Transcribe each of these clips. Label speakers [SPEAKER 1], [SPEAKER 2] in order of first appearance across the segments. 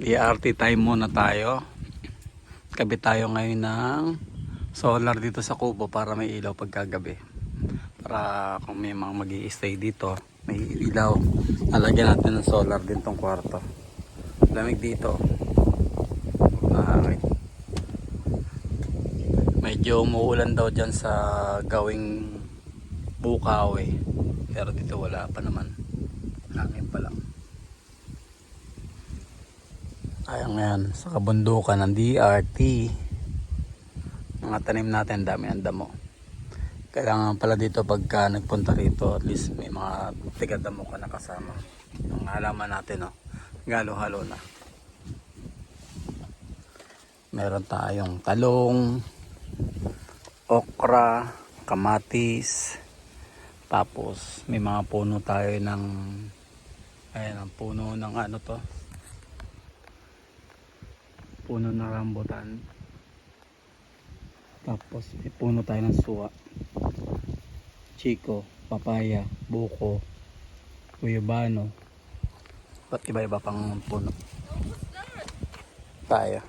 [SPEAKER 1] DRT time muna tayo. Kabit tayo ngayon ng solar dito sa kubo para may ilaw pagkagabi. Para kung may mga mag-i-stay dito, may ilaw. Lalagyan natin ng solar din tong kwarto. Lamig dito. Medyo umuulan daw dyan sa gawing Bukawi. Pero dito wala pa naman. Hangin pa lang. Ayan ngayon, sa kabundukan ng DRT. Mga tanim natin, dami ng damo. Kailangan pala dito pagka nagpunta rito, at least may mga tiga-damo ka nakasama. Yung halaman natin, galo-halo na. Meron tayong talong, okra, kamatis, tapos may mga puno tayo ng, ayan ang puno ng ano to, puno ng rambutan. Tapos may puno tayo ng suwa, chiko, papaya, buko, guyabano, at iba-iba pang puno tayo.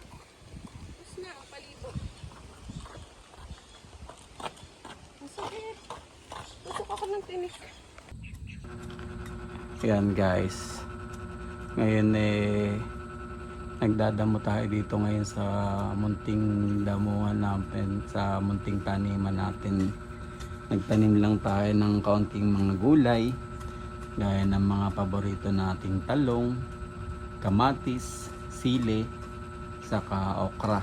[SPEAKER 1] Yan guys, ngayon nagdadamo tayo dito ngayon sa munting damuhan natin, sa munting taniman natin. Nagtanim lang tayo ng kaunting mga gulay gaya ng mga paborito nating talong, kamatis, sili, saka okra.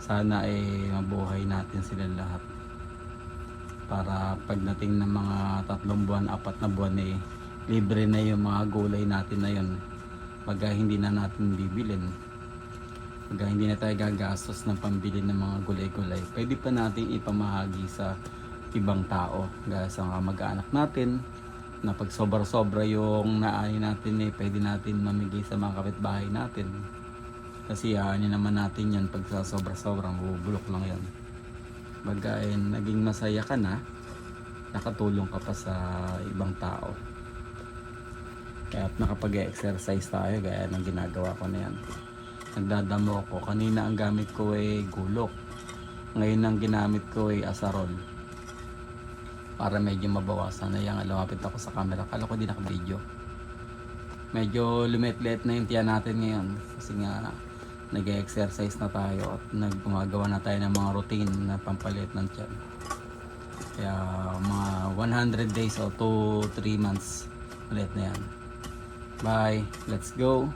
[SPEAKER 1] Sana mabuhay natin sila lahat para pagdating ng mga 3 buwan, 4 na buwan libre na yung mga gulay natin na yun. Pagka hindi na natin bibilin, pagka hindi na tayo gagastos ng pambili ng mga gulay-gulay, pwede pa natin ipamahagi sa ibang tao, gaya sa mga mag-aanak natin, na pag sobra-sobra yung naani natin pwede natin mamigay sa mga kapitbahay natin. Kasi ano naman natin yan, pag sa sobra-sobrang bubulok lang yan. Pagka naging masaya ka na, nakatulong ka pa sa ibang tao. Kaya nakapag-exercise tayo gaya ng ginagawa ko na yan. Nagdadamo ako. Kanina ang gamit ko gulok. Ngayon ang ginamit ko asarol. Para medyo mabawasan na yan. Lumapit ako sa camera. Kala ko di naka-video. Medyo lumit-lit na yung tiyan natin ngayon. Kasi nga nag-exercise na tayo at gumagawa na tayo ng mga routine na pampalit ng tiyan. Kaya mga 100 days o 2-3 months ulit na yan. Bye. Let's go.